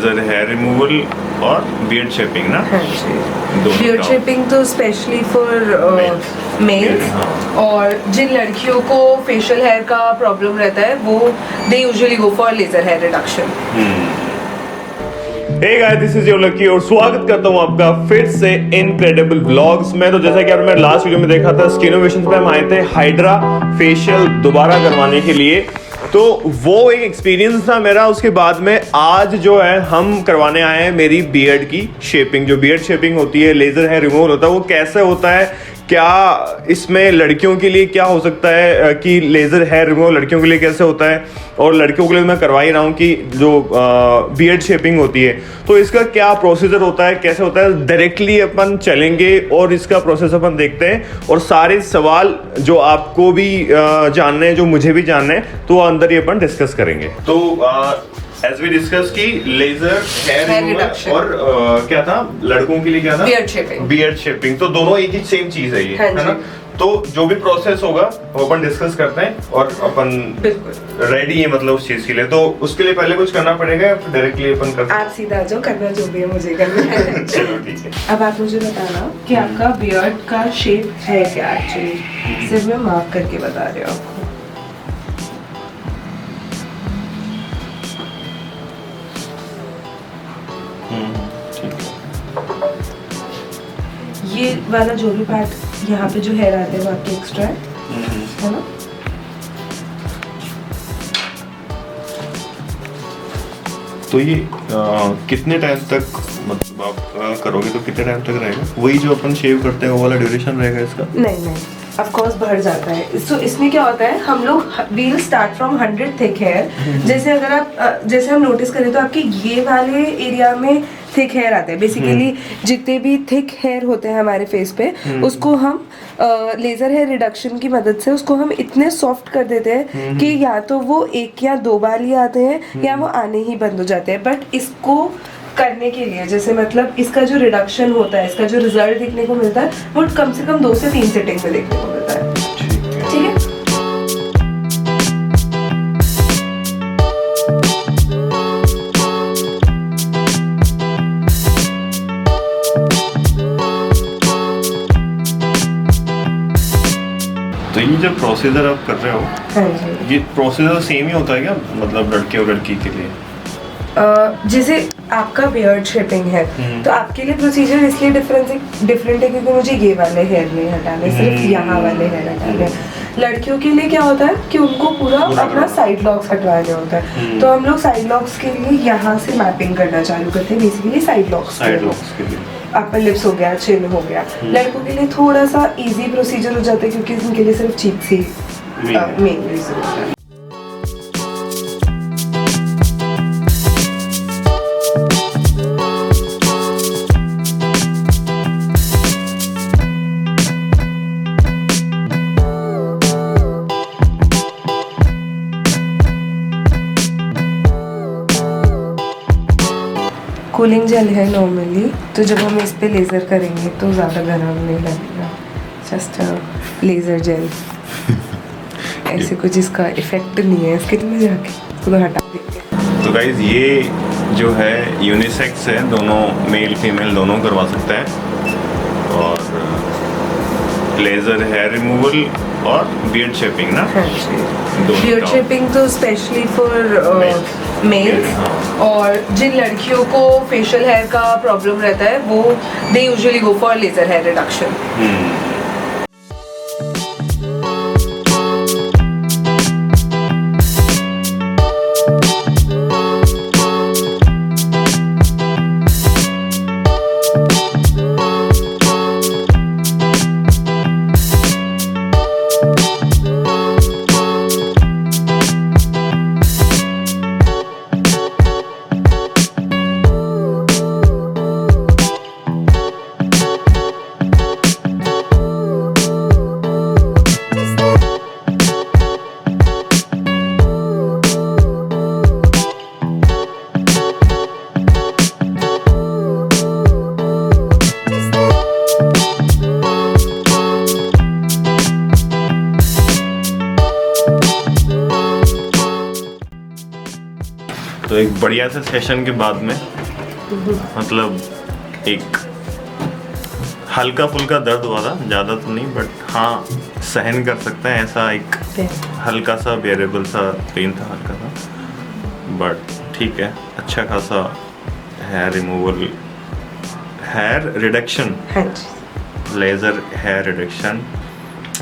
Laser hair removal और beard shaping ना। हाँ जी, दोनों बियर्ड का। शेपिंग तो स्पेशली फॉर मेल्स, हाँ। और जिन लड़कियों को फेशियल हेयर का प्रॉब्लम रहता है वो they usually go for laser hair reduction. Hey guys, this is your Lucky और स्वागत करता हूं आपका फिर से इनक्रेडिबल व्लॉग्स में। तो जैसा कि आपने लास्ट वीडियो में देखा था, स्किन इनोवेशंस पे हम आए थे हाइड्रा फेशियल दोबारा करवाने के लिए। तो वो एक एक्सपीरियंस था मेरा। उसके बाद में आज जो है हम करवाने आए हैं मेरी बियर्ड की शेपिंग। जो बियर्ड शेपिंग होती है, लेजर हेयर रिमूवल होता है, वो कैसे होता है, क्या इसमें लड़कियों के लिए क्या हो सकता है कि लेजर हेयर रिमूवल लड़कियों के लिए कैसे होता है, और लड़कियों के लिए मैं करवा ही रहा हूँ कि जो बियर्ड शेपिंग होती है तो इसका क्या प्रोसीजर होता है, कैसे होता है। डायरेक्टली अपन चलेंगे और इसका प्रोसेस अपन देखते हैं, और सारे सवाल जो आपको भी जानने हैं, जो मुझे भी जानने हैं, तो अंदर ही अपन डिस्कस करेंगे। तो एज वी डिस्कस की लेजर हेयर रिमूवल और क्या था लड़कों के लिए, क्या था बियर्ड शेपिंग। बियर्ड शेपिंग, तो दोनों एक ही सेम चीज है ये, हाँ है ना। तो जो भी प्रोसेस होगा वो अपन डिस्कस करते हैं और अपन बिल्कुल रेडी है मतलब उस चीज के लिए। तो उसके लिए पहले कुछ करना पड़ेगा या डायरेक्टली अपन करते आप सीधा आ जाओ, करना जो भी है मुझे करना है। चलो ठीक है। अब आप मुझे बताना कि आपका बियर्ड का शेप है क्या एक्चुअली, सिर्फ मैं मार्क करके बता रही हूँ आपको। ये वाला जो भी पार्ट यहाँ पे जो हेयर आते हैं वो आपके एक्स्ट्रा है ना। तो ये कितने टाइम तक मतलब आप करोगे तो कितने टाइम तक रहेगा? वही जो अपन शेव करते हैं वो वाला ड्यूरेशन रहेगा इसका? नहीं, ऑफ कोर्स बढ़ जाता है। सो इसमें क्या होता है, हम लोग we'll start from 100 thick hair. जैसे अगर आप जैसे हम नोटिस करें तो आपके ये वाले एरिया में थिक हेयर आते हैं। बेसिकली जितने भी थिक हेयर होते हैं हमारे फेस पे, उसको हम लेजर हेयर रिडक्शन की मदद से उसको हम इतने सॉफ्ट कर देते हैं कि या तो वो एक या दो बार ही आते हैं या वो आने ही बंद हो जाते हैं। बट इसको करने के लिए, जैसे मतलब इसका जो रिडक्शन होता है, इसका जो रिजल्ट देखने को मिलता है, वो कम से कम 2 से 3 सेटिंग में देखने को मिलता है। ठीक है। तो ये जो प्रोसीजर आप कर रहे हो, हाँ जी, ये प्रोसीजर सेम ही होता है क्या, मतलब लड़के और लड़की के लिए? जैसे आपका बियर्ड शेपिंग है तो आपके लिए प्रोसीजर इसलिए डिफरेंट है क्योंकि मुझे ये वाले हेयर नहीं हटाने, सिर्फ यहाँ वाले हेयर हटाने। लड़कियों के लिए क्या होता है कि उनको पूरा अपना साइड लॉक्स हटवाने होता है। तो हम लोग साइड लॉक्स के लिए यहाँ से मैपिंग करना चालू करते हैं। बेसिकली साइड लॉक्स के लिए अपर लिप्स हो गया, चिन हो गया। लड़कों के लिए थोड़ा सा इजी प्रोसीजर हो जाता है क्योंकि उनके लिए सिर्फ चीक्स ही मेन रीजन होता है। कूलिंग जेल है नॉर्मली, तो जब हम इस पे लेज़र करेंगे तो ज़्यादा गर्म नहीं लगेगा। जस्ट लेज़र जेल, ऐसे कुछ इसका इफेक्ट नहीं है स्किन में जाके, उसको हटा देंगे। तो गाइज ये जो है यूनिसेक्स है, दोनों मेल फीमेल दोनों करवा सकते हैं। और लेजर हेयर रिमूवल और बियर्ड शेपिंग ना। हाँ जी, दोनों बियर्ड का। शेपिंग तो स्पेशली फॉर मेल्स, हाँ। और जिन लड़कियों को फेशियल हेयर का प्रॉब्लम रहता है वो they usually go for laser hair reduction. तो एक बढ़िया से सेशन के बाद में मतलब एक हल्का फुल्का दर्द हुआ था, ज़्यादा तो नहीं, बट हाँ सहन कर सकते हैं, ऐसा एक हल्का सा बेरेबल सा पेन था, हल्का सा, बट ठीक है, अच्छा खासा hair removal, hair reduction, laser hair reduction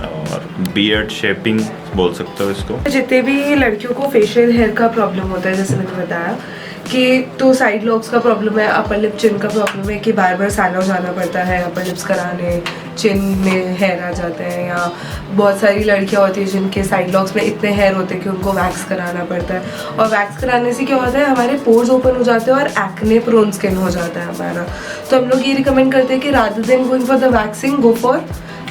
और बियर्ड शेपिंग बोल सकते हो इसको। जितने भी लड़कियों को फेशियल हेयर का प्रॉब्लम होता है, जैसे मैंने बताया कि तो साइड लॉक्स का प्रॉब्लम है, अपर लिप चिन का प्रॉब्लम है कि बार बार सालों जाना पड़ता है अपर लिप्स कराने, चिन में हेयर आ जाते हैं, या बहुत सारी लड़कियां होती हैं जिनके साइड लॉक्स में इतने हेयर होते हैं कि उनको वैक्स कराना पड़ता है, और वैक्स कराने से क्या होता है हमारे पोर्स ओपन हो जाते हैं और एक्ने प्रोन स्किन हो जाता है हमारा। तो हम लोग ये रिकमेंड करते हैं कि rather than going for the waxing, go for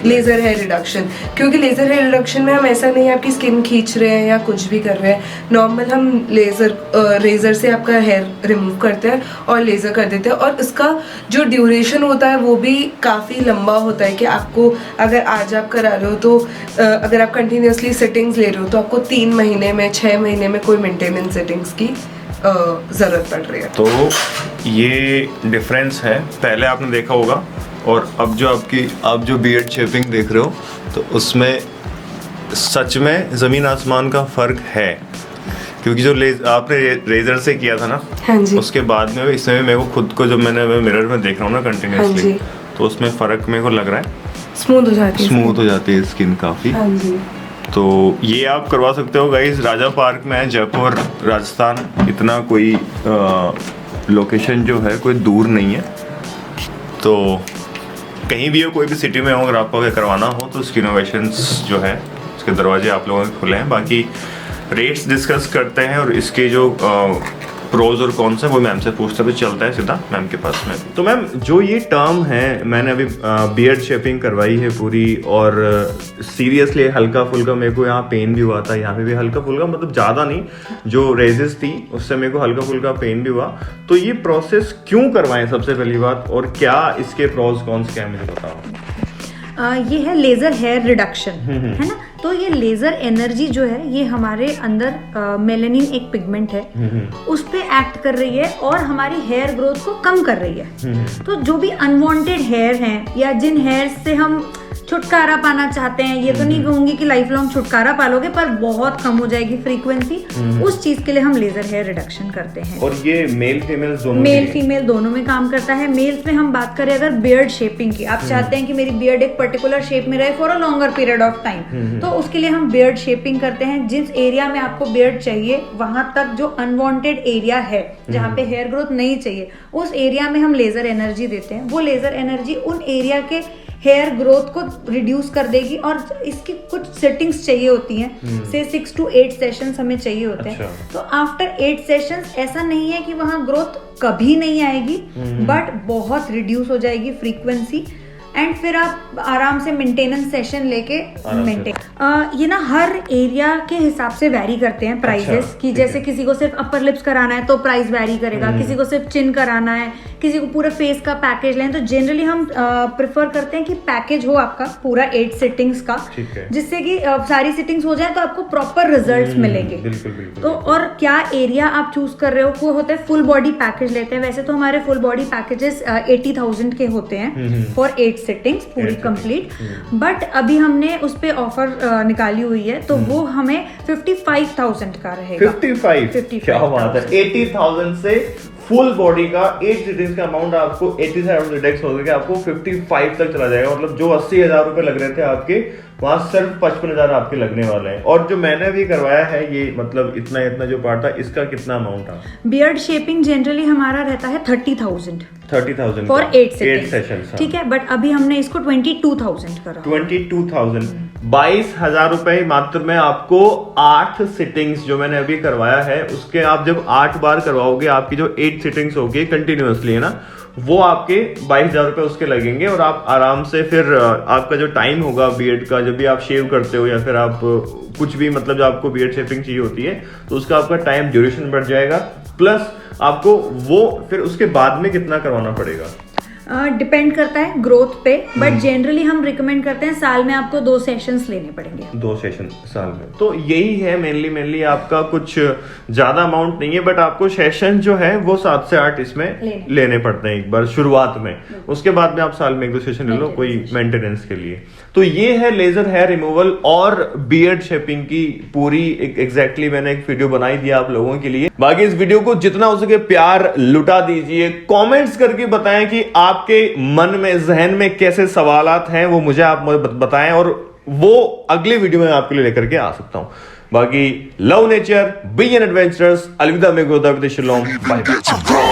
laser hair reduction, क्योंकि लेज़र हेयर रिडक्शन में हम ऐसा नहीं है आपकी स्किन खींच रहे हैं या कुछ भी कर रहे हैं, नॉर्मल हम रेज़र से आपका हेयर रिमूव करते हैं और लेज़र कर देते हैं, और इसका जो ड्यूरेशन होता है वो भी काफ़ी लंबा होता है कि आपको अगर आज आप करा रहे हो तो अगर आप कंटिन्यूसली सेटिंग्स ले रहे हो तो आपको 3 महीने में 6 महीने में कोई मेंटेनेंस सेटिंग्स की ज़रूरत पड़ रही है। तो ये डिफरेंस है, पहले आपने देखा होगा और अब जो आप जो बियर्ड शेपिंग देख रहे हो तो उसमें सच में ज़मीन आसमान का फ़र्क है, क्योंकि जो आपने रेजर से किया था ना, हाँ जी, उसके बाद में इसमें मेरे को खुद को जब मैं मिरर में देख रहा हूँ ना कंटिन्यूसली, तो उसमें फ़र्क मेरे को लग रहा है, स्मूथ हो जाती है स्किन काफ़ी। हाँ जी। तो ये आप करवा सकते हो गाइस, राजा पार्क में है, जयपुर राजस्थान, इतना कोई लोकेशन जो है कोई दूर नहीं है, तो कहीं भी हो, कोई भी सिटी में हो, अगर आपको अगर करवाना हो तो स्किन इनोवेशंस जो है उसके दरवाजे आप लोगों के खुले हैं। बाकी रेट्स डिस्कस करते हैं और इसके जो प्रोज और कॉन्स है वो मैम से पूछते हुए चलता है सीधा मैम के पास में। तो मैम जो ये टर्म है, मैंने अभी बियर्ड शेपिंग करवाई है पूरी, और सीरियसली हल्का फुल्का मेरे को यहाँ पेन भी हुआ था, यहाँ पे भी हल्का फुल्का, मतलब ज़्यादा नहीं, जो रेजेस थी उससे मेरे को हल्का फुल्का पेन भी हुआ। तो ये प्रोसेस क्यों करवाएं सबसे पहली बात, और क्या इसके प्रोज कॉन्स क्या है मुझे बताओ। ये है लेज़र हेयर रिडक्शन, है ना। तो ये लेज़र एनर्जी जो है ये हमारे अंदर मेलेनिन एक पिगमेंट है, उस पे एक्ट कर रही है और हमारी हेयर ग्रोथ को कम कर रही है। तो जो भी अनवांटेड हेयर हैं या जिन हेयर से हम छुटकारा पाना चाहते हैं, ये तो नहीं कहूंगी कि लाइफ लॉन्ग छुटकारा पालोगे, पर बहुत कम हो जाएगी फ्रीक्वेंसी, उस चीज के लिए हम लेजर हेयर रिडक्शन करते हैं। और ये मेल फीमेल दोनों में काम करता है। मेल्स में हम बात करें अगर बियर्ड शेपिंग की, आप चाहते हैं कि मेरी बियर्ड एक पर्टिकुलर शेप में रहे for a longer period of time, तो उसके लिए हम बियर्ड शेपिंग करते हैं। जिस एरिया में आपको बियर्ड चाहिए वहां तक जो अनवांटेड एरिया है जहाँ पे हेयर ग्रोथ नहीं चाहिए, उस एरिया में हम लेजर एनर्जी देते हैं। वो लेजर एनर्जी उन एरिया के हेयर ग्रोथ को रिड्यूस कर देगी, और इसकी कुछ सेटिंग्स चाहिए होती हैं, से 6 to 8 सेशंस हमें चाहिए होते हैं। तो आफ्टर 8 सेशंस ऐसा नहीं है कि वहाँ ग्रोथ कभी नहीं आएगी, बट बहुत रिड्यूस हो जाएगी फ्रीक्वेंसी, एंड फिर आप आराम से मेंटेनेंस सेशन लेके ये ना हर एरिया के हिसाब से वैरी करते हैं प्राइजेस, कि जैसे किसी को सिर्फ अपर लिप्स कराना है तो प्राइस वैरी करेगा, किसी को सिर्फ चिन कराना है, किसी को पूरे फेस का पैकेज लें। तो जनरली हम प्रेफर करते हैं कि पैकेज हो आपका पूरा 8 सिटिंग्स का, जिससे कि सारी सिटिंग्स हो जाए तो आपको प्रॉपर रिजल्ट्स मिलेंगे। तो और क्या एरिया आप चूज कर रहे हो, वो होता है फुल बॉडी पैकेज लेते हैं। वैसे तो हमारे फुल बॉडी पैकेजेस 80,000 के होते हैं फॉर 8 सिटिंग्स पूरी कंप्लीट, बट अभी हमने उस पे ऑफर निकाली हुई है, तो वो हमें 55,000 का रहेगा। 55 क्या बात है, 80,000 से फुल बॉडी का 8 सिटिंग्स का अमाउंट आपको 80,000 रिडक्स हो गया, आपको 55 तक चला जाएगा। मतलब जो 80,000 रुपए लग रहे थे आपके, वहां सिर्फ 55,000 आपके लगने वाले हैं। और जो मैंने भी करवाया है ये, मतलब इतना जो पार्ट था, इसका कितना अमाउंट था? बियर्ड शेपिंग जनरली हमारा रहता है 30,000 फॉर 8 सेशंस, ठीक है, बट अभी हमने इसको 22,000 करा। 22,000 22,000 रुपए मात्र में आपको 8 सिटिंग्स जो मैंने अभी करवाया है, उसके आप जब 8 बार करवाओगे, आपकी जो 8 सिटिंग्स होगी कंटिन्यूअसली, है ना, वो आपके 22,000 रुपए उसके लगेंगे। और आप आराम से फिर आपका जो टाइम होगा बियर्ड का, जब भी आप शेव करते हो या फिर आप कुछ भी, मतलब जो आपको बियर्ड शेपिंग चाहिए होती है, तो उसका आपका टाइम ड्यूरेशन बढ़ जाएगा। प्लस आपको वो फिर उसके बाद में कितना करवाना पड़ेगा? डिपेंड करता है ग्रोथ पे, बट जनरली हम रिकमेंड करते हैं साल में आपको 2 सेशंस लेने पड़ेंगे। 2 सेशन साल में, तो यही है मेनली आपका, कुछ ज्यादा अमाउंट नहीं है, बट आपको सेशन जो है वो 7 से 8 इसमें लेने पड़ते हैं एक बार शुरुआत में। उसके बाद में आप साल में 1-2 सेशन ले लो कोई मेंटेनेंस के लिए। तो ये है लेजर हेयर रिमूवल और बियर्ड शेपिंग की पूरी एग्जैक्टली मैंने एक वीडियो बनाई दिया आप लोगों के लिए। बाकी इस वीडियो को जितना हो सके प्यार लुटा दीजिए, कमेंट्स करके बताएं कि आपके मन में जहन में कैसे सवालात हैं, वो मुझे आप बताएं और वो अगले वीडियो में आपके लिए लेकर के आ सकता हूं। बाकी love nature, be an adventurous, अलविदा में गोदा विद शिलोंग, बाय बाय।